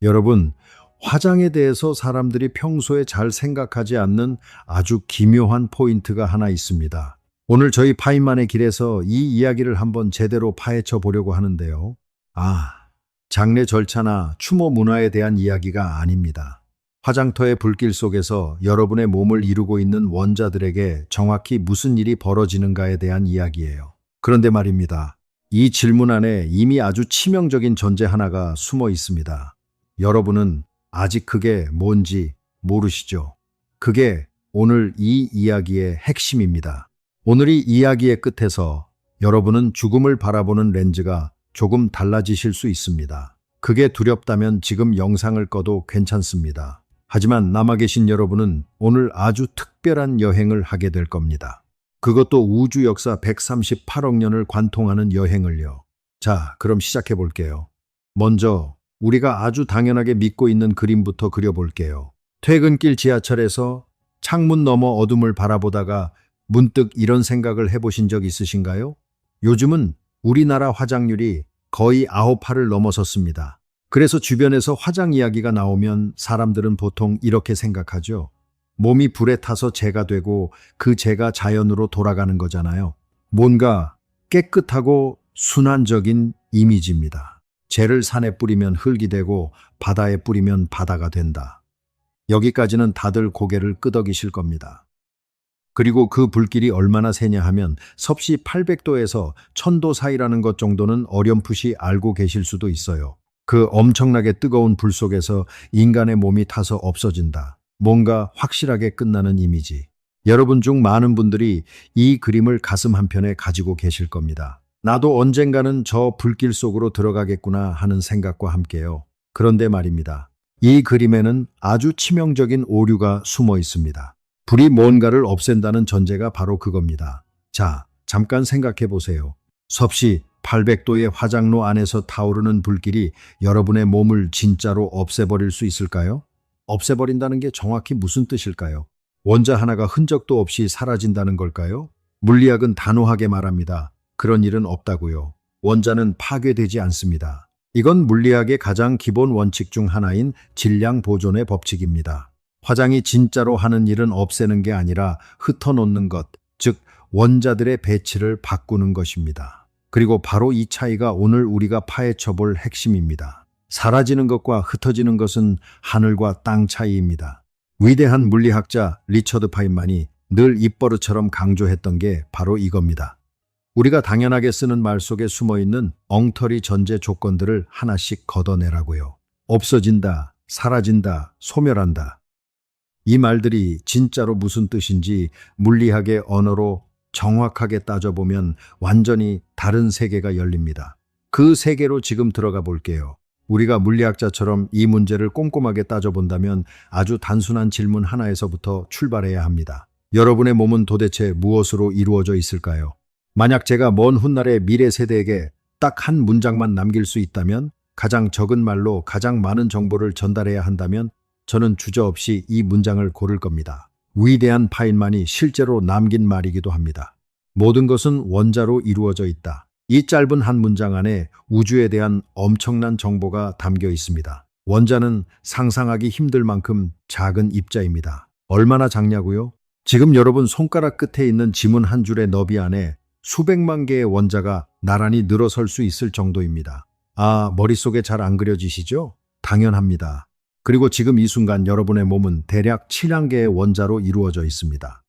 여러분, 화장에 대해서 사람들이 평소에 잘 생각하지 않는 아주 기묘한 포인트가 하나 있습니다. 오늘 저희 파인만의 길에서 이 이야기를 한번 제대로 파헤쳐 보려고 하는데요. 장례 절차나 추모 문화에 대한 이야기가 아닙니다. 화장터의 불길 속에서 여러분의 몸을 이루고 있는 원자들에게 정확히 무슨 일이 벌어지는가에 대한 이야기예요. 그런데 말입니다. 이 질문 안에 이미 아주 치명적인 전제 하나가 숨어 있습니다. 여러분은 아직 그게 뭔지 모르시죠? 그게 오늘 이 이야기의 핵심입니다. 오늘 이 이야기의 끝에서 여러분은 죽음을 바라보는 렌즈가 조금 달라지실 수 있습니다. 그게 두렵다면 지금 영상을 꺼도 괜찮습니다. 하지만 남아 계신 여러분은 오늘 아주 특별한 여행을 하게 될 겁니다. 그것도 우주 역사 138억 년을 관통하는 여행을요. 자, 그럼 시작해 볼게요. 먼저 우리가 아주 당연하게 믿고 있는 그림부터 그려볼게요. 퇴근길 지하철에서 창문 너머 어둠을 바라보다가 문득 이런 생각을 해보신 적 있으신가요? 요즘은 우리나라 화장률이 거의 9할을 넘어섰습니다. 그래서 주변에서 화장 이야기가 나오면 사람들은 보통 이렇게 생각하죠. 몸이 불에 타서 재가 되고 그 재가 자연으로 돌아가는 거잖아요. 뭔가 깨끗하고 순환적인 이미지입니다. 재를 산에 뿌리면 흙이 되고 바다에 뿌리면 바다가 된다. 여기까지는 다들 고개를 끄덕이실 겁니다. 그리고 그 불길이 얼마나 세냐 하면 섭씨 800도에서 1000도 사이라는 것 정도는 어렴풋이 알고 계실 수도 있어요. 그 엄청나게 뜨거운 불 속에서 인간의 몸이 타서 없어진다. 뭔가 확실하게 끝나는 이미지. 여러분 중 많은 분들이 이 그림을 가슴 한편에 가지고 계실 겁니다. 나도 언젠가는 저 불길 속으로 들어가겠구나 하는 생각과 함께요. 그런데 말입니다. 이 그림에는 아주 치명적인 오류가 숨어 있습니다. 불이 뭔가를 없앤다는 전제가 바로 그겁니다. 자, 잠깐 생각해 보세요. 섭씨 800도의 화장로 안에서 타오르는 불길이 여러분의 몸을 진짜로 없애버릴 수 있을까요? 없애버린다는 게 정확히 무슨 뜻일까요? 원자 하나가 흔적도 없이 사라진다는 걸까요? 물리학은 단호하게 말합니다. 그런 일은 없다고요. 원자는 파괴되지 않습니다. 이건 물리학의 가장 기본 원칙 중 하나인 질량 보존의 법칙입니다. 화장이 진짜로 하는 일은 없애는 게 아니라 흩어놓는 것, 즉 원자들의 배치를 바꾸는 것입니다. 그리고 바로 이 차이가 오늘 우리가 파헤쳐 볼 핵심입니다. 사라지는 것과 흩어지는 것은 하늘과 땅 차이입니다. 위대한 물리학자 리처드 파인만이 늘 입버릇처럼 강조했던 게 바로 이겁니다. 우리가 당연하게 쓰는 말 속에 숨어있는 엉터리 전제 조건들을 하나씩 걷어내라고요. 없어진다, 사라진다, 소멸한다. 이 말들이 진짜로 무슨 뜻인지 물리학의 언어로 정확하게 따져보면 완전히 다른 세계가 열립니다. 그 세계로 지금 들어가 볼게요. 우리가 물리학자처럼 이 문제를 꼼꼼하게 따져본다면 아주 단순한 질문 하나에서부터 출발해야 합니다. 여러분의 몸은 도대체 무엇으로 이루어져 있을까요? 만약 제가 먼 훗날의 미래 세대에게 딱 한 문장만 남길 수 있다면, 가장 적은 말로 가장 많은 정보를 전달해야 한다면 저는 주저없이 이 문장을 고를 겁니다. 위대한 파인만이 실제로 남긴 말이기도 합니다. 모든 것은 원자로 이루어져 있다. 이 짧은 한 문장 안에 우주에 대한 엄청난 정보가 담겨 있습니다. 원자는 상상하기 힘들 만큼 작은 입자입니다. 얼마나 작냐고요? 지금 여러분 손가락 끝에 있는 지문 한 줄의 너비 안에 수백만 개의 원자가 나란히 늘어설 수 있을 정도입니다. 머릿속에 잘 안 그려지시죠? 당연합니다. 그리고 지금 이 순간 여러분의 몸은 대략 7만 개의 원자로 이루어져 있습니다.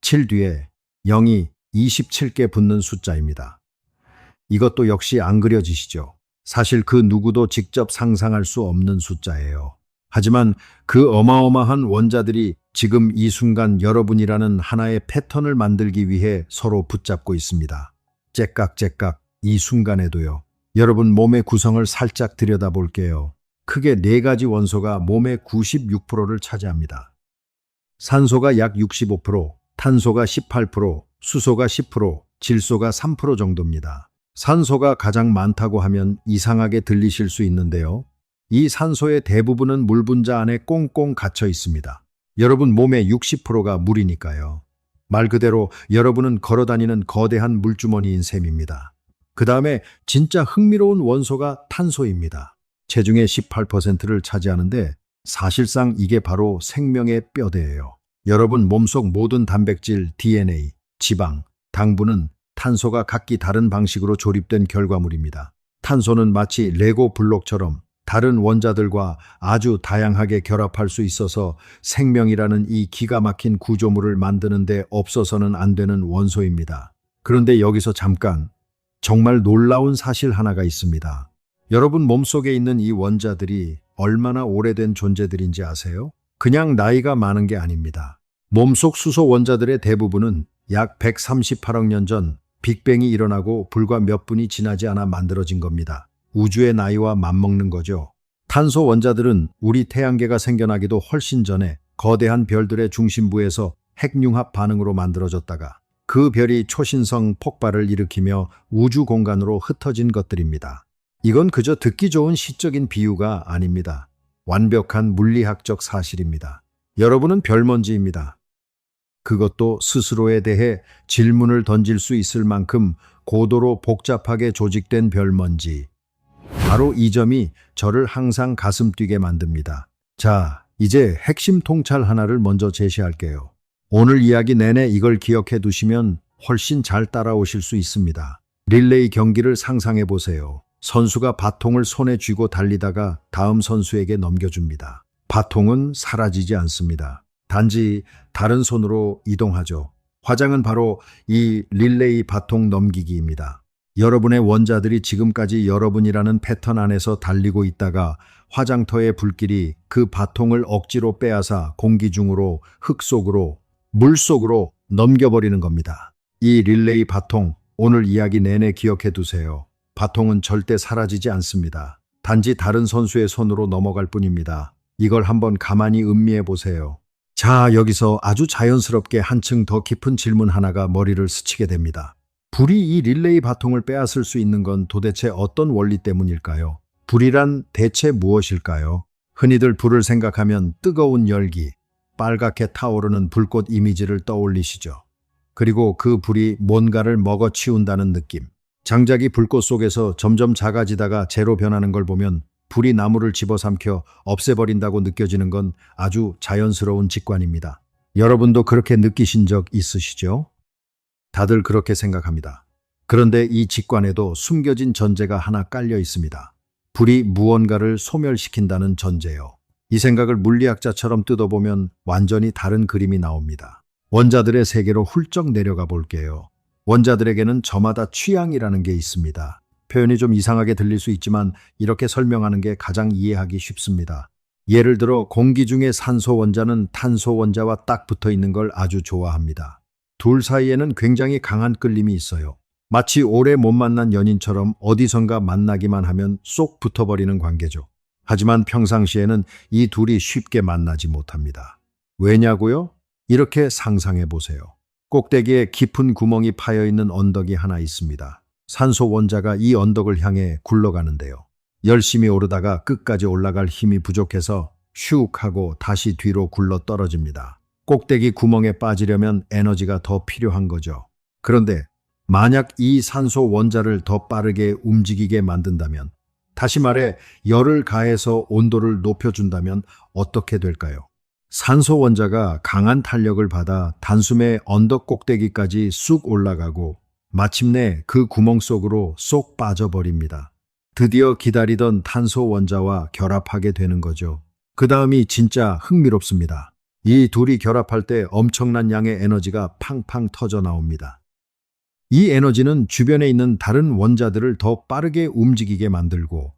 7 뒤에 0이 27개 붙는 숫자입니다. 이것도 역시 안 그려지시죠? 사실 그 누구도 직접 상상할 수 없는 숫자예요. 하지만 그 어마어마한 원자들이 지금 이 순간 여러분이라는 하나의 패턴을 만들기 위해 서로 붙잡고 있습니다. 째깍째깍 이 순간에도요. 여러분 몸의 구성을 살짝 들여다볼게요. 크게 4가지 원소가 몸의 96%를 차지합니다. 산소가 약 65%, 탄소가 18%, 수소가 10%, 질소가 3% 정도입니다. 산소가 가장 많다고 하면 이상하게 들리실 수 있는데요. 이 산소의 대부분은 물 분자 안에 꽁꽁 갇혀 있습니다. 여러분 몸의 60%가 물이니까요. 말 그대로 여러분은 걸어다니는 거대한 물주머니인 셈입니다. 그 다음에 진짜 흥미로운 원소가 탄소입니다. 체중의 18%를 차지하는데 사실상 이게 바로 생명의 뼈대예요. 여러분 몸속 모든 단백질, DNA, 지방, 당분은 탄소가 각기 다른 방식으로 조립된 결과물입니다. 탄소는 마치 레고 블록처럼 다른 원자들과 아주 다양하게 결합할 수 있어서 생명이라는 이 기가 막힌 구조물을 만드는데 없어서는 안 되는 원소입니다. 그런데 여기서 잠깐 정말 놀라운 사실 하나가 있습니다. 여러분 몸속에 있는 이 원자들이 얼마나 오래된 존재들인지 아세요? 그냥 나이가 많은 게 아닙니다. 몸속 수소 원자들의 대부분은 약 138억 년 전 빅뱅이 일어나고 불과 몇 분이 지나지 않아 만들어진 겁니다. 우주의 나이와 맞먹는 거죠. 탄소 원자들은 우리 태양계가 생겨나기도 훨씬 전에 거대한 별들의 중심부에서 핵융합 반응으로 만들어졌다가 그 별이 초신성 폭발을 일으키며 우주 공간으로 흩어진 것들입니다. 이건 그저 듣기 좋은 시적인 비유가 아닙니다. 완벽한 물리학적 사실입니다. 여러분은 별먼지입니다. 그것도 스스로에 대해 질문을 던질 수 있을 만큼 고도로 복잡하게 조직된 별먼지. 바로 이 점이 저를 항상 가슴 뛰게 만듭니다. 자, 이제 핵심 통찰 하나를 먼저 제시할게요. 오늘 이야기 내내 이걸 기억해 두시면 훨씬 잘 따라오실 수 있습니다. 릴레이 경기를 상상해 보세요. 선수가 바통을 손에 쥐고 달리다가 다음 선수에게 넘겨줍니다. 바통은 사라지지 않습니다. 단지 다른 손으로 이동하죠. 화장은 바로 이 릴레이 바통 넘기기입니다. 여러분의 원자들이 지금까지 여러분이라는 패턴 안에서 달리고 있다가 화장터의 불길이 그 바통을 억지로 빼앗아 공기 중으로 흙 속으로 물 속으로 넘겨버리는 겁니다. 이 릴레이 바통, 오늘 이야기 내내 기억해 두세요. 바통은 절대 사라지지 않습니다. 단지 다른 선수의 손으로 넘어갈 뿐입니다. 이걸 한번 가만히 음미해 보세요. 자, 여기서 아주 자연스럽게 한층 더 깊은 질문 하나가 머리를 스치게 됩니다. 불이 이 릴레이 바통을 빼앗을 수 있는 건 도대체 어떤 원리 때문일까요? 불이란 대체 무엇일까요? 흔히들 불을 생각하면 뜨거운 열기, 빨갛게 타오르는 불꽃 이미지를 떠올리시죠. 그리고 그 불이 뭔가를 먹어치운다는 느낌. 장작이 불꽃 속에서 점점 작아지다가 재로 변하는 걸 보면 불이 나무를 집어삼켜 없애버린다고 느껴지는 건 아주 자연스러운 직관입니다. 여러분도 그렇게 느끼신 적 있으시죠? 다들 그렇게 생각합니다. 그런데 이 직관에도 숨겨진 전제가 하나 깔려 있습니다. 불이 무언가를 소멸시킨다는 전제요. 이 생각을 물리학자처럼 뜯어보면 완전히 다른 그림이 나옵니다. 원자들의 세계로 훌쩍 내려가 볼게요. 원자들에게는 저마다 취향이라는 게 있습니다. 표현이 좀 이상하게 들릴 수 있지만 이렇게 설명하는 게 가장 이해하기 쉽습니다. 예를 들어 공기 중에 산소 원자는 탄소 원자와 딱 붙어 있는 걸 아주 좋아합니다. 둘 사이에는 굉장히 강한 끌림이 있어요. 마치 오래 못 만난 연인처럼 어디선가 만나기만 하면 쏙 붙어버리는 관계죠. 하지만 평상시에는 이 둘이 쉽게 만나지 못합니다. 왜냐고요? 이렇게 상상해 보세요. 꼭대기에 깊은 구멍이 파여 있는 언덕이 하나 있습니다. 산소 원자가 이 언덕을 향해 굴러가는데요. 열심히 오르다가 끝까지 올라갈 힘이 부족해서 슉 하고 다시 뒤로 굴러 떨어집니다. 꼭대기 구멍에 빠지려면 에너지가 더 필요한 거죠. 그런데 만약 이 산소 원자를 더 빠르게 움직이게 만든다면, 다시 말해 열을 가해서 온도를 높여준다면 어떻게 될까요? 산소 원자가 강한 탄력을 받아 단숨에 언덕 꼭대기까지 쑥 올라가고 마침내 그 구멍 속으로 쏙 빠져버립니다. 드디어 기다리던 탄소 원자와 결합하게 되는 거죠. 그 다음이 진짜 흥미롭습니다. 이 둘이 결합할 때 엄청난 양의 에너지가 팡팡 터져 나옵니다. 이 에너지는 주변에 있는 다른 원자들을 더 빠르게 움직이게 만들고,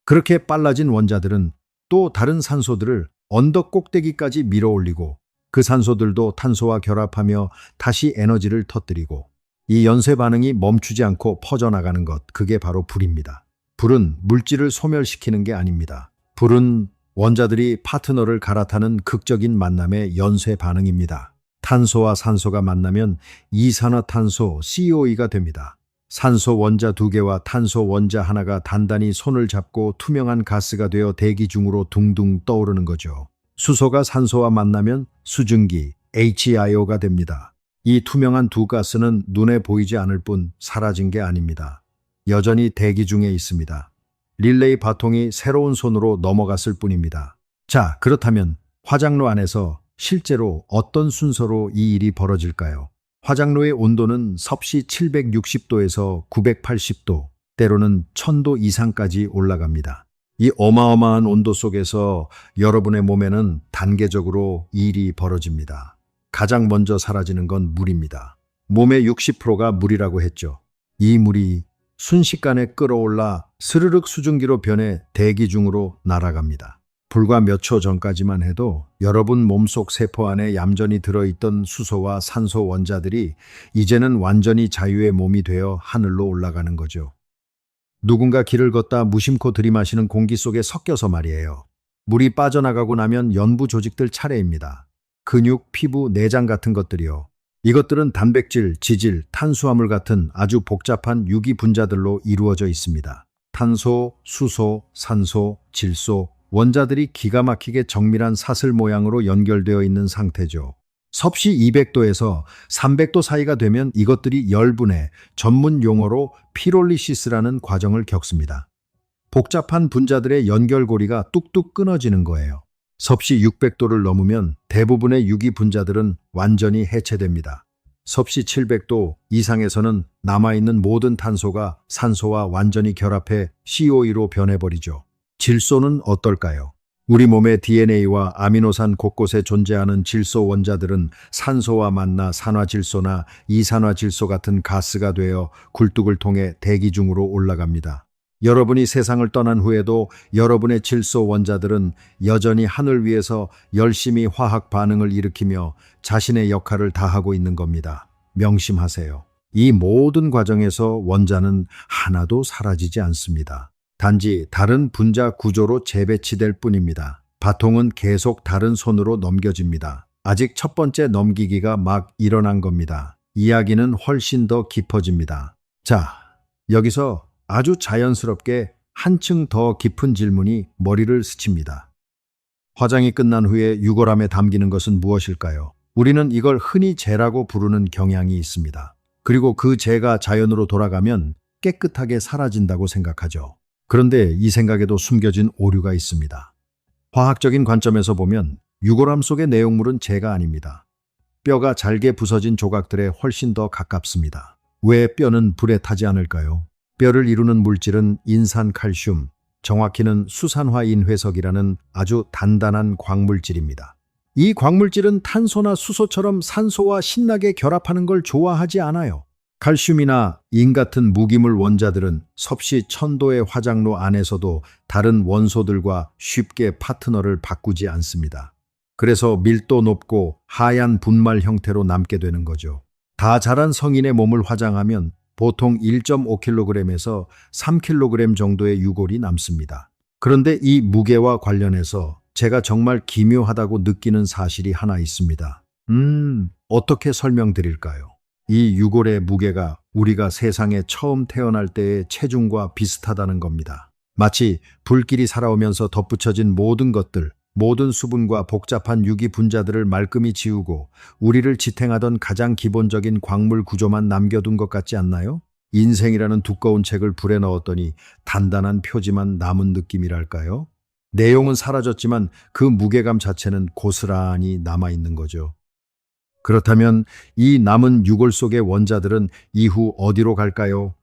그렇게 빨라진 원자들은 또 다른 산소들을 언덕 꼭대기까지 밀어올리고 그 산소들도 탄소와 결합하며 다시 에너지를 터뜨리고, 이 연쇄 반응이 멈추지 않고 퍼져나가는 것, 그게 바로 불입니다. 불은 물질을 소멸시키는 게 아닙니다. 불은 원자들이 파트너를 갈아타는 극적인 만남의 연쇄 반응입니다. 탄소와 산소가 만나면 이산화탄소 COE가 됩니다. 산소 원자 2개와 탄소 원자 하나가 단단히 손을 잡고 투명한 가스가 되어 대기 중으로 둥둥 떠오르는 거죠. 수소가 산소와 만나면 수증기 HIO가 됩니다. 이 투명한 두 가스는 눈에 보이지 않을 뿐 사라진 게 아닙니다. 여전히 대기 중에 있습니다. 릴레이 바통이 새로운 손으로 넘어갔을 뿐입니다. 자, 그렇다면 화장로 안에서 실제로 어떤 순서로 이 일이 벌어질까요? 화장로의 온도는 섭씨 760도에서 980도, 때로는 1000도 이상까지 올라갑니다. 이 어마어마한 온도 속에서 여러분의 몸에는 단계적으로 일이 벌어집니다. 가장 먼저 사라지는 건 물입니다. 몸의 60%가 물이라고 했죠. 이 물이 순식간에 끌어올라 스르륵 수증기로 변해 대기 중으로 날아갑니다. 불과 몇 초 전까지만 해도 여러분 몸속 세포 안에 얌전히 들어있던 수소와 산소 원자들이 이제는 완전히 자유의 몸이 되어 하늘로 올라가는 거죠. 누군가 길을 걷다 무심코 들이마시는 공기 속에 섞여서 말이에요. 물이 빠져나가고 나면 연부 조직들 차례입니다. 근육, 피부, 내장 같은 것들이요. 이것들은 단백질, 지질, 탄수화물 같은 아주 복잡한 유기 분자들로 이루어져 있습니다. 탄소, 수소, 산소, 질소, 원자들이 기가 막히게 정밀한 사슬 모양으로 연결되어 있는 상태죠. 섭씨 200도에서 300도 사이가 되면 이것들이 열분해 전문 용어로 피롤리시스라는 과정을 겪습니다. 복잡한 분자들의 연결고리가 뚝뚝 끊어지는 거예요. 섭씨 600도를 넘으면 대부분의 유기 분자들은 완전히 해체됩니다. 섭씨 700도 이상에서는 남아있는 모든 탄소가 산소와 완전히 결합해 COE로 변해버리죠. 질소는 어떨까요? 우리 몸의 DNA와 아미노산 곳곳에 존재하는 질소 원자들은 산소와 만나 산화질소나 이산화질소 같은 가스가 되어 굴뚝을 통해 대기 중으로 올라갑니다. 여러분이 세상을 떠난 후에도 여러분의 질소 원자들은 여전히 하늘 위에서 열심히 화학 반응을 일으키며 자신의 역할을 다하고 있는 겁니다. 명심하세요. 이 모든 과정에서 원자는 하나도 사라지지 않습니다. 단지 다른 분자 구조로 재배치될 뿐입니다. 바통은 계속 다른 손으로 넘겨집니다. 아직 첫 번째 넘기기가 막 일어난 겁니다. 이야기는 훨씬 더 깊어집니다. 자, 여기서 아주 자연스럽게 한층 더 깊은 질문이 머리를 스칩니다. 화장이 끝난 후에 유골함에 담기는 것은 무엇일까요? 우리는 이걸 흔히 재라고 부르는 경향이 있습니다. 그리고 그 재가 자연으로 돌아가면 깨끗하게 사라진다고 생각하죠. 그런데 이 생각에도 숨겨진 오류가 있습니다. 화학적인 관점에서 보면 유골함 속의 내용물은 재가 아닙니다. 뼈가 잘게 부서진 조각들에 훨씬 더 가깝습니다. 왜 뼈는 불에 타지 않을까요? 뼈를 이루는 물질은 인산칼슘, 정확히는 수산화인회석이라는 아주 단단한 광물질입니다. 이 광물질은 탄소나 수소처럼 산소와 신나게 결합하는 걸 좋아하지 않아요. 칼슘이나 인 같은 무기물 원자들은 섭씨 1000도의 화장로 안에서도 다른 원소들과 쉽게 파트너를 바꾸지 않습니다. 그래서 밀도 높고 하얀 분말 형태로 남게 되는 거죠. 다 자란 성인의 몸을 화장하면 보통 1.5kg에서 3kg 정도의 유골이 남습니다. 그런데 이 무게와 관련해서 제가 정말 기묘하다고 느끼는 사실이 하나 있습니다. 어떻게 설명드릴까요? 이 유골의 무게가 우리가 세상에 처음 태어날 때의 체중과 비슷하다는 겁니다. 마치 불길이 살아오면서 덧붙여진 모든 것들, 모든 수분과 복잡한 유기 분자들을 말끔히 지우고 우리를 지탱하던 가장 기본적인 광물 구조만 남겨둔 것 같지 않나요? 인생이라는 두꺼운 책을 불에 넣었더니 단단한 표지만 남은 느낌이랄까요? 내용은 사라졌지만 그 무게감 자체는 고스란히 남아있는 거죠. 그렇다면 이 남은 유골 속의 원자들은 이후 어디로 갈까요?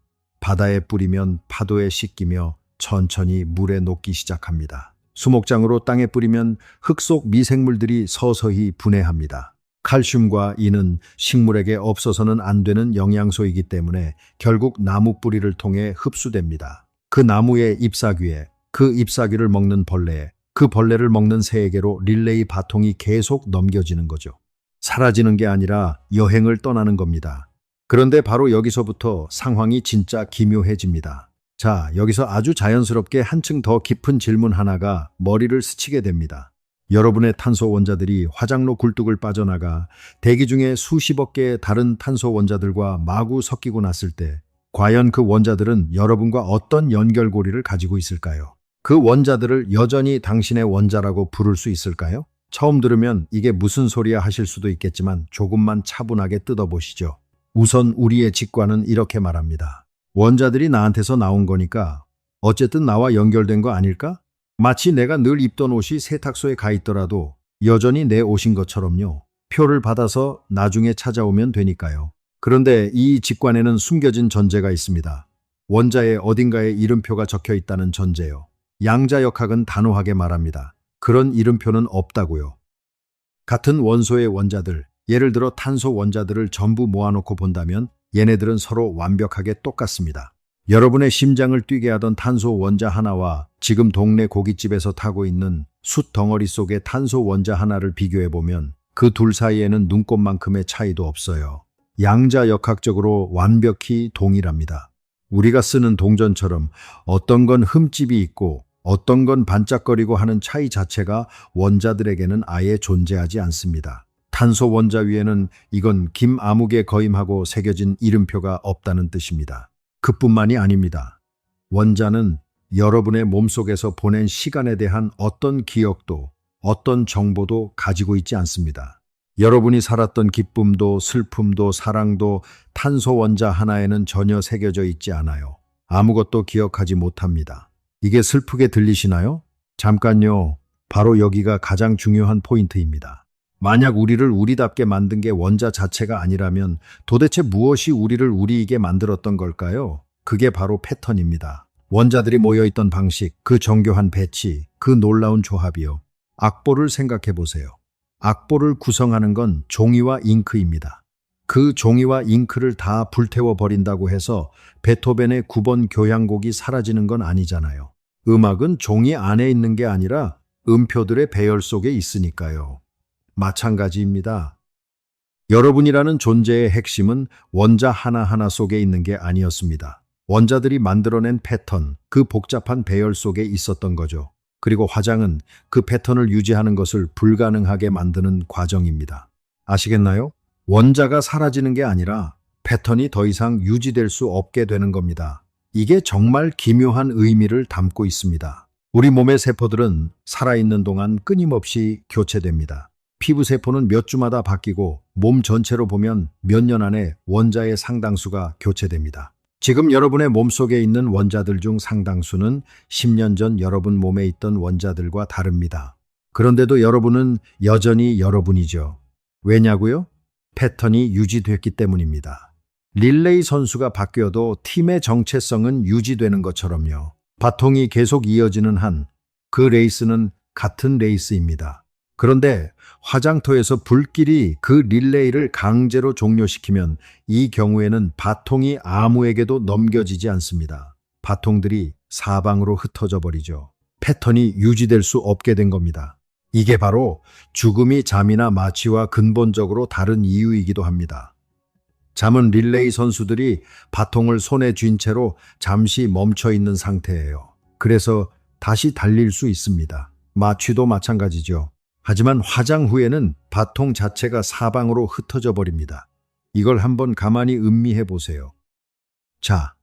바다에 뿌리면 파도에 씻기며 천천히 물에 녹기 시작합니다. 수목장으로 땅에 뿌리면 흙 속 미생물들이 서서히 분해합니다. 칼슘과 인은 식물에게 없어서는 안 되는 영양소이기 때문에 결국 나무 뿌리를 통해 흡수됩니다. 그 나무의 잎사귀에, 그 잎사귀를 먹는 벌레에, 그 벌레를 먹는 새에게로 릴레이 바통이 계속 넘겨지는 거죠. 사라지는 게 아니라 여행을 떠나는 겁니다. 그런데 바로 여기서부터 상황이 진짜 기묘해집니다. 자, 여기서 아주 자연스럽게 한층 더 깊은 질문 하나가 머리를 스치게 됩니다. 여러분의 탄소 원자들이 화장로 굴뚝을 빠져나가 대기 중에 수십억 개의 다른 탄소 원자들과 마구 섞이고 났을 때 과연 그 원자들은 여러분과 어떤 연결고리를 가지고 있을까요? 그 원자들을 여전히 당신의 원자라고 부를 수 있을까요? 처음 들으면 이게 무슨 소리야 하실 수도 있겠지만 조금만 차분하게 뜯어보시죠. 우선 우리의 직관은 이렇게 말합니다. 원자들이 나한테서 나온 거니까 어쨌든 나와 연결된 거 아닐까? 마치 내가 늘 입던 옷이 세탁소에 가 있더라도 여전히 내 옷인 것처럼요. 표를 받아서 나중에 찾아오면 되니까요. 그런데 이 직관에는 숨겨진 전제가 있습니다. 원자의 어딘가에 이름표가 적혀 있다는 전제요. 양자역학은 단호하게 말합니다. 그런 이름표는 없다고요. 같은 원소의 원자들, 예를 들어 탄소 원자들을 전부 모아놓고 본다면 얘네들은 서로 완벽하게 똑같습니다. 여러분의 심장을 뛰게 하던 탄소 원자 하나와 지금 동네 고깃집에서 타고 있는 숯 덩어리 속의 탄소 원자 하나를 비교해보면 그 둘 사이에는 눈곱만큼의 차이도 없어요. 양자역학적으로 완벽히 동일합니다. 우리가 쓰는 동전처럼 어떤 건 흠집이 있고 어떤 건 반짝거리고 하는 차이 자체가 원자들에게는 아예 존재하지 않습니다. 탄소 원자 위에는 이건 김아무개 거임하고 새겨진 이름표가 없다는 뜻입니다. 그뿐만이 아닙니다. 원자는 여러분의 몸속에서 보낸 시간에 대한 어떤 기억도 어떤 정보도 가지고 있지 않습니다. 여러분이 살았던 기쁨도 슬픔도 사랑도 탄소 원자 하나에는 전혀 새겨져 있지 않아요. 아무것도 기억하지 못합니다. 이게 슬프게 들리시나요? 잠깐요. 바로 여기가 가장 중요한 포인트입니다. 만약 우리를 우리답게 만든 게 원자 자체가 아니라면 도대체 무엇이 우리를 우리이게 만들었던 걸까요? 그게 바로 패턴입니다. 원자들이 모여있던 방식, 그 정교한 배치, 그 놀라운 조합이요. 악보를 생각해 보세요. 악보를 구성하는 건 종이와 잉크입니다. 그 종이와 잉크를 다 불태워 버린다고 해서 베토벤의 9번 교향곡이 사라지는 건 아니잖아요. 음악은 종이 안에 있는 게 아니라 음표들의 배열 속에 있으니까요. 마찬가지입니다. 여러분이라는 존재의 핵심은 원자 하나하나 속에 있는 게 아니었습니다. 원자들이 만들어낸 패턴, 그 복잡한 배열 속에 있었던 거죠. 그리고 화장은 그 패턴을 유지하는 것을 불가능하게 만드는 과정입니다. 아시겠나요? 원자가 사라지는 게 아니라 패턴이 더 이상 유지될 수 없게 되는 겁니다. 이게 정말 기묘한 의미를 담고 있습니다. 우리 몸의 세포들은 살아있는 동안 끊임없이 교체됩니다. 피부 세포는 몇 주마다 바뀌고 몸 전체로 보면 몇 년 안에 원자의 상당수가 교체됩니다. 지금 여러분의 몸속에 있는 원자들 중 상당수는 10년 전 여러분 몸에 있던 원자들과 다릅니다. 그런데도 여러분은 여전히 여러분이죠. 왜냐고요? 패턴이 유지됐기 때문입니다. 릴레이 선수가 바뀌어도 팀의 정체성은 유지되는 것처럼요. 바통이 계속 이어지는 한 그 레이스는 같은 레이스입니다. 그런데 화장터에서 불길이 그 릴레이를 강제로 종료시키면 이 경우에는 바통이 아무에게도 넘겨지지 않습니다. 바통들이 사방으로 흩어져 버리죠. 패턴이 유지될 수 없게 된 겁니다. 이게 바로 죽음이 잠이나 마취와 근본적으로 다른 이유이기도 합니다. 잠은 릴레이 선수들이 바통을 손에 쥔 채로 잠시 멈춰 있는 상태예요. 그래서 다시 달릴 수 있습니다. 마취도 마찬가지죠. 하지만 화장 후에는 바통 자체가 사방으로 흩어져 버립니다. 이걸 한번 가만히 음미해 보세요. 자,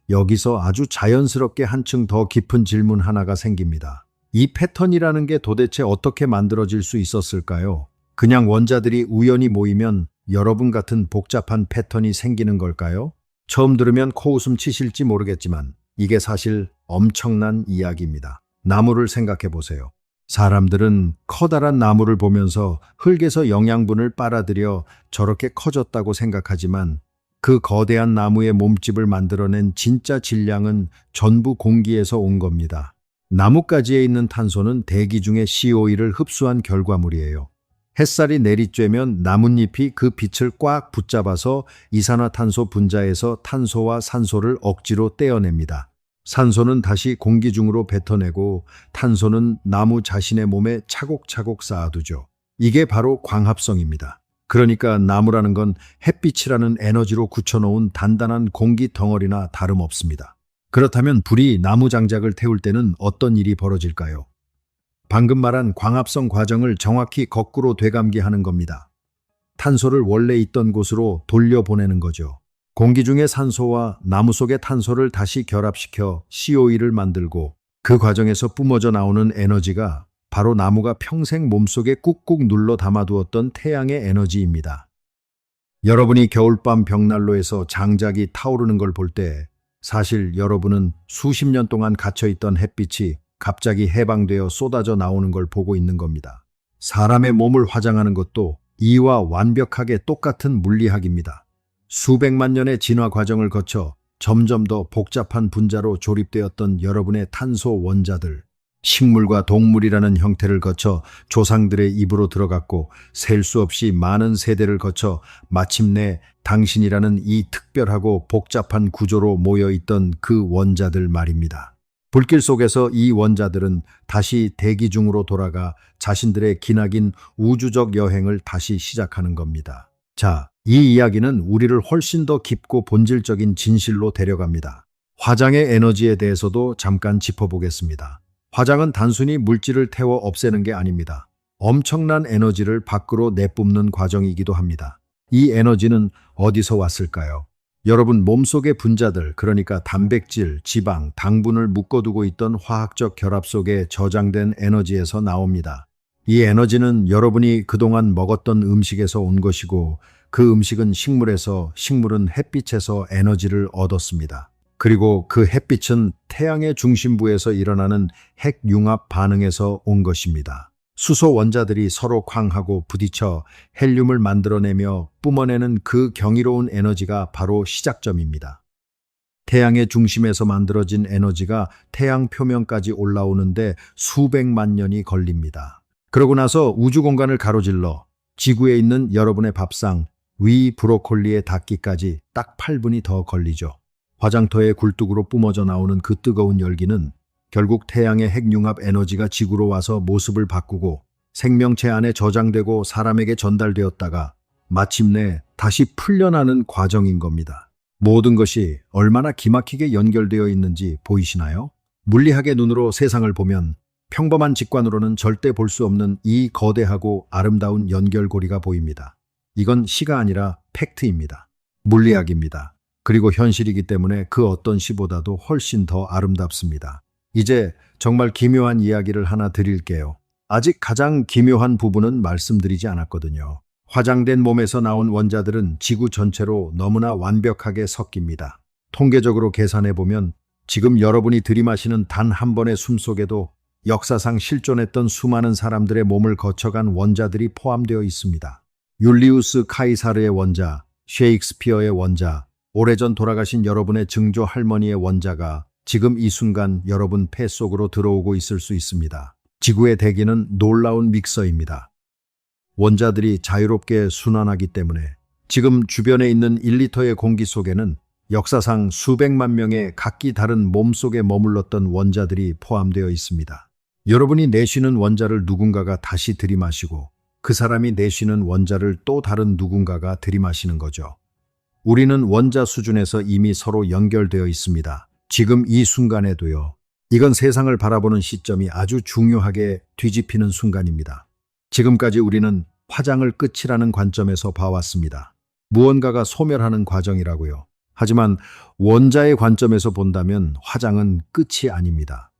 여기서 아주 자연스럽게 한층 더 깊은 질문 하나가 생깁니다. 이 패턴이라는 게 도대체 어떻게 만들어질 수 있었을까요? 그냥 원자들이 우연히 모이면 여러분 같은 복잡한 패턴이 생기는 걸까요? 처음 들으면 코웃음 치실지 모르겠지만 이게 사실 엄청난 이야기입니다. 나무를 생각해 보세요. 사람들은 커다란 나무를 보면서 흙에서 영양분을 빨아들여 저렇게 커졌다고 생각하지만 그 거대한 나무의 몸집을 만들어낸 진짜 질량은 전부 공기에서 온 겁니다. 나뭇가지에 있는 탄소는 대기 중에 CO2를 흡수한 결과물이에요. 햇살이 내리쬐면 나뭇잎이 그 빛을 꽉 붙잡아서 이산화탄소 분자에서 탄소와 산소를 억지로 떼어냅니다. 산소는 다시 공기 중으로 뱉어내고 탄소는 나무 자신의 몸에 차곡차곡 쌓아두죠. 이게 바로 광합성입니다. 그러니까 나무라는 건 햇빛이라는 에너지로 굳혀놓은 단단한 공기 덩어리나 다름없습니다. 그렇다면 불이 나무 장작을 태울 때는 어떤 일이 벌어질까요? 방금 말한 광합성 과정을 정확히 거꾸로 되감기하는 겁니다. 탄소를 원래 있던 곳으로 돌려보내는 거죠. 공기 중의 산소와 나무 속의 탄소를 다시 결합시켜 CO2를 만들고 그 과정에서 뿜어져 나오는 에너지가 바로 나무가 평생 몸속에 꾹꾹 눌러 담아두었던 태양의 에너지입니다. 여러분이 겨울밤 벽난로에서 장작이 타오르는 걸 볼 때 사실 여러분은 수십 년 동안 갇혀있던 햇빛이 갑자기 해방되어 쏟아져 나오는 걸 보고 있는 겁니다. 사람의 몸을 화장하는 것도 이와 완벽하게 똑같은 물리학입니다. 수백만 년의 진화 과정을 거쳐 점점 더 복잡한 분자로 조립되었던 여러분의 탄소 원자들, 식물과 동물이라는 형태를 거쳐 조상들의 입으로 들어갔고 셀 수 없이 많은 세대를 거쳐 마침내 당신이라는 이 특별하고 복잡한 구조로 모여있던 그 원자들 말입니다. 불길 속에서 이 원자들은 다시 대기 중으로 돌아가 자신들의 기나긴 우주적 여행을 다시 시작하는 겁니다. 자, 이 이야기는 우리를 훨씬 더 깊고 본질적인 진실로 데려갑니다. 화장의 에너지에 대해서도 잠깐 짚어보겠습니다. 화장은 단순히 물질을 태워 없애는 게 아닙니다. 엄청난 에너지를 밖으로 내뿜는 과정이기도 합니다. 이 에너지는 어디서 왔을까요? 여러분 몸속의 분자들, 그러니까 단백질, 지방, 당분을 묶어두고 있던 화학적 결합 속에 저장된 에너지에서 나옵니다. 이 에너지는 여러분이 그동안 먹었던 음식에서 온 것이고 그 음식은 식물에서, 식물은 햇빛에서 에너지를 얻었습니다. 그리고 그 햇빛은 태양의 중심부에서 일어나는 핵융합 반응에서 온 것입니다. 수소 원자들이 서로 쾅하고 부딪혀 헬륨을 만들어내며 뿜어내는 그 경이로운 에너지가 바로 시작점입니다. 태양의 중심에서 만들어진 에너지가 태양 표면까지 올라오는데 수백만 년이 걸립니다. 그러고 나서 우주 공간을 가로질러 지구에 있는 여러분의 밥상, 위 브로콜리에 닿기까지 딱 8분이 더 걸리죠. 화장터의 굴뚝으로 뿜어져 나오는 그 뜨거운 열기는 결국 태양의 핵융합 에너지가 지구로 와서 모습을 바꾸고 생명체 안에 저장되고 사람에게 전달되었다가 마침내 다시 풀려나는 과정인 겁니다. 모든 것이 얼마나 기막히게 연결되어 있는지 보이시나요? 물리학의 눈으로 세상을 보면 평범한 직관으로는 절대 볼 수 없는 이 거대하고 아름다운 연결고리가 보입니다. 이건 시가 아니라 팩트입니다. 물리학입니다. 그리고 현실이기 때문에 그 어떤 시보다도 훨씬 더 아름답습니다. 이제 정말 기묘한 이야기를 하나 드릴게요. 아직 가장 기묘한 부분은 말씀드리지 않았거든요. 화장된 몸에서 나온 원자들은 지구 전체로 너무나 완벽하게 섞입니다. 통계적으로 계산해보면 지금 여러분이 들이마시는 단 한 번의 숨 속에도 역사상 실존했던 수많은 사람들의 몸을 거쳐간 원자들이 포함되어 있습니다. 율리우스 카이사르의 원자, 셰익스피어의 원자, 오래전 돌아가신 여러분의 증조 할머니의 원자가 지금 이 순간 여러분 폐 속으로 들어오고 있을 수 있습니다. 지구의 대기는 놀라운 믹서입니다. 원자들이 자유롭게 순환하기 때문에 지금 주변에 있는 1리터의 공기 속에는 역사상 수백만 명의 각기 다른 몸속에 머물렀던 원자들이 포함되어 있습니다. 여러분이 내쉬는 원자를 누군가가 다시 들이마시고 그 사람이 내쉬는 원자를 또 다른 누군가가 들이마시는 거죠. 우리는 원자 수준에서 이미 서로 연결되어 있습니다. 지금 이 순간에도요. 이건 세상을 바라보는 시점이 아주 중요하게 뒤집히는 순간입니다. 지금까지 우리는 화장을 끝이라는 관점에서 봐왔습니다. 무언가가 소멸하는 과정이라고요. 하지만 원자의 관점에서 본다면 화장은 끝이 아닙니다.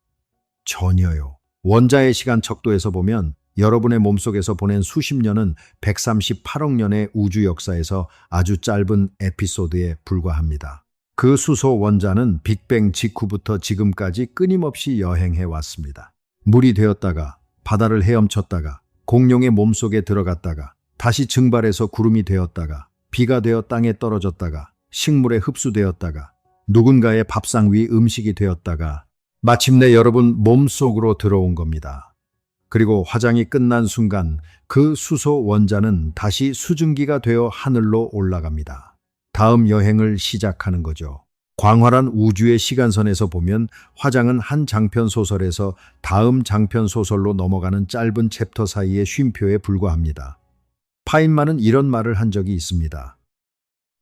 전혀요. 원자의 시간 척도에서 보면 여러분의 몸속에서 보낸 수십 년은 138억 년의 우주 역사에서 아주 짧은 에피소드에 불과합니다. 그 수소 원자는 빅뱅 직후부터 지금까지 끊임없이 여행해 왔습니다. 물이 되었다가 바다를 헤엄쳤다가 공룡의 몸속에 들어갔다가 다시 증발해서 구름이 되었다가 비가 되어 땅에 떨어졌다가 식물에 흡수되었다가 누군가의 밥상 위 음식이 되었다가 마침내 여러분 몸속으로 들어온 겁니다. 그리고 화장이 끝난 순간 그 수소 원자는 다시 수증기가 되어 하늘로 올라갑니다. 다음 여행을 시작하는 거죠. 광활한 우주의 시간선에서 보면 화장은 한 장편 소설에서 다음 장편 소설로 넘어가는 짧은 챕터 사이의 쉼표에 불과합니다. 파인만은 이런 말을 한 적이 있습니다.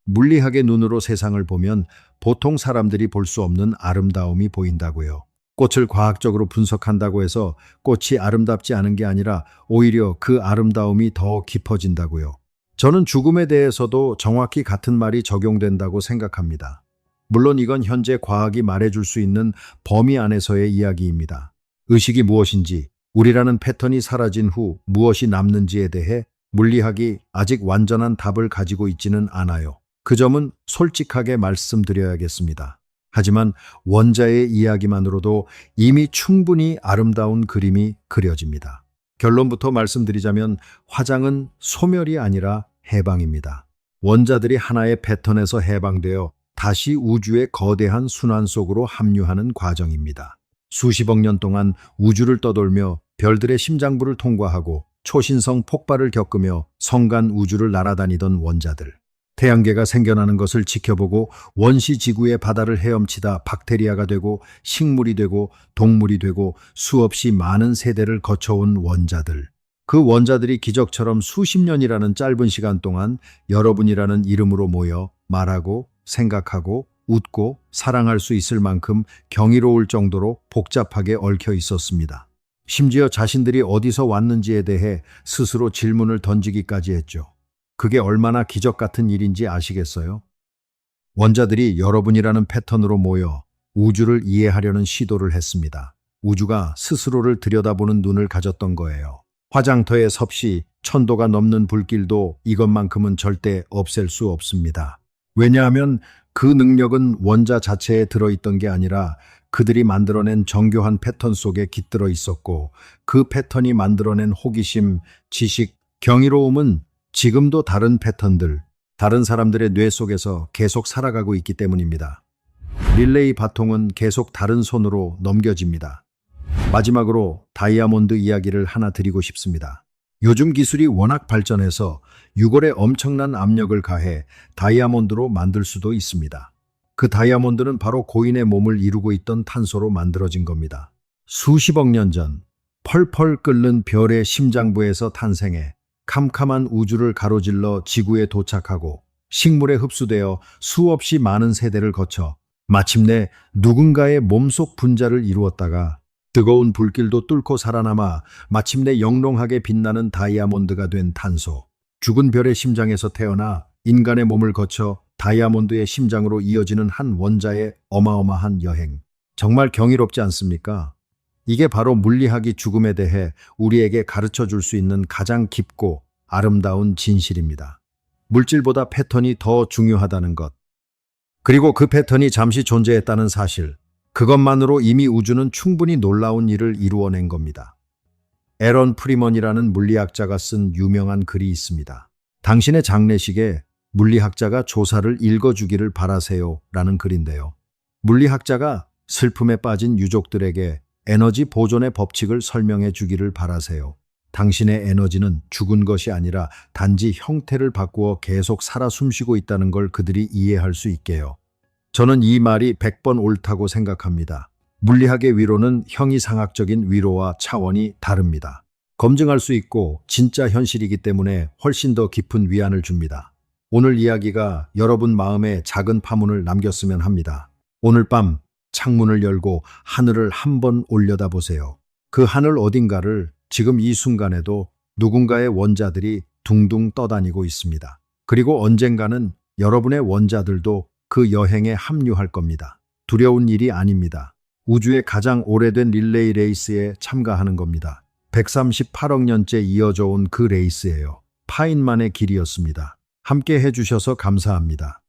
물리학의 눈으로 세상을 보면 보통 사람들이 볼 수 없는 아름다움이 보인다고요. 꽃을 과학적으로 분석한다고 해서 꽃이 아름답지 않은 게 아니라 오히려 그 아름다움이 더 깊어진다고요. 저는 죽음에 대해서도 정확히 같은 말이 적용된다고 생각합니다. 물론 이건 현재 과학이 말해줄 수 있는 범위 안에서의 이야기입니다. 의식이 무엇인지, 우리라는 패턴이 사라진 후 무엇이 남는지에 대해 물리학이 아직 완전한 답을 가지고 있지는 않아요. 그 점은 솔직하게 말씀드려야겠습니다. 하지만 원자의 이야기만으로도 이미 충분히 아름다운 그림이 그려집니다. 결론부터 말씀드리자면 화장은 소멸이 아니라 해방입니다. 원자들이 하나의 패턴에서 해방되어 다시 우주의 거대한 순환 속으로 합류하는 과정입니다. 수십억 년 동안 우주를 떠돌며 별들의 심장부를 통과하고 초신성 폭발을 겪으며 성간 우주를 날아다니던 원자들. 태양계가 생겨나는 것을 지켜보고 원시 지구의 바다를 헤엄치다 박테리아가 되고 식물이 되고 동물이 되고 수없이 많은 세대를 거쳐온 원자들. 그 원자들이 기적처럼 수십 년이라는 짧은 시간 동안 여러분이라는 이름으로 모여 말하고 생각하고 웃고 사랑할 수 있을 만큼 경이로울 정도로 복잡하게 얽혀 있었습니다. 심지어 자신들이 어디서 왔는지에 대해 스스로 질문을 던지기까지 했죠. 그게 얼마나 기적 같은 일인지 아시겠어요? 원자들이 여러분이라는 패턴으로 모여 우주를 이해하려는 시도를 했습니다. 우주가 스스로를 들여다보는 눈을 가졌던 거예요. 화장터의 섭씨, 1000도가 넘는 불길도 이것만큼은 절대 없앨 수 없습니다. 왜냐하면 그 능력은 원자 자체에 들어있던 게 아니라 그들이 만들어낸 정교한 패턴 속에 깃들어 있었고 그 패턴이 만들어낸 호기심, 지식, 경이로움은 지금도 다른 패턴들, 다른 사람들의 뇌 속에서 계속 살아가고 있기 때문입니다. 릴레이 바통은 계속 다른 손으로 넘겨집니다. 마지막으로 다이아몬드 이야기를 하나 드리고 싶습니다. 요즘 기술이 워낙 발전해서 유골에 엄청난 압력을 가해 다이아몬드로 만들 수도 있습니다. 그 다이아몬드는 바로 고인의 몸을 이루고 있던 탄소로 만들어진 겁니다. 수십억 년 전 펄펄 끓는 별의 심장부에서 탄생해 캄캄한 우주를 가로질러 지구에 도착하고 식물에 흡수되어 수없이 많은 세대를 거쳐 마침내 누군가의 몸속 분자를 이루었다가 뜨거운 불길도 뚫고 살아남아 마침내 영롱하게 빛나는 다이아몬드가 된 탄소. 죽은 별의 심장에서 태어나 인간의 몸을 거쳐 다이아몬드의 심장으로 이어지는 한 원자의 어마어마한 여행. 정말 경이롭지 않습니까? 이게 바로 물리학이 죽음에 대해 우리에게 가르쳐 줄 수 있는 가장 깊고 아름다운 진실입니다. 물질보다 패턴이 더 중요하다는 것. 그리고 그 패턴이 잠시 존재했다는 사실. 그것만으로 이미 우주는 충분히 놀라운 일을 이루어낸 겁니다. 에런 프리먼이라는 물리학자가 쓴 유명한 글이 있습니다. 당신의 장례식에 물리학자가 조사를 읽어주기를 바라세요 라는 글인데요. 물리학자가 슬픔에 빠진 유족들에게 에너지 보존의 법칙을 설명해 주기를 바라세요. 당신의 에너지는 죽은 것이 아니라 단지 형태를 바꾸어 계속 살아 숨쉬고 있다는 걸 그들이 이해할 수 있게요. 저는 이 말이 100번 옳다고 생각합니다. 물리학의 위로는 형이상학적인 위로와 차원이 다릅니다. 검증할 수 있고 진짜 현실이기 때문에 훨씬 더 깊은 위안을 줍니다. 오늘 이야기가 여러분 마음에 작은 파문을 남겼으면 합니다. 오늘 밤 창문을 열고 하늘을 한번 올려다보세요. 그 하늘 어딘가를 지금 이 순간에도 누군가의 원자들이 둥둥 떠다니고 있습니다. 그리고 언젠가는 여러분의 원자들도 그 여행에 합류할 겁니다. 두려운 일이 아닙니다. 우주의 가장 오래된 릴레이 레이스에 참가하는 겁니다. 138억 년째 이어져 온 그 레이스예요. 파인만의 길이었습니다. 함께 해주셔서 감사합니다.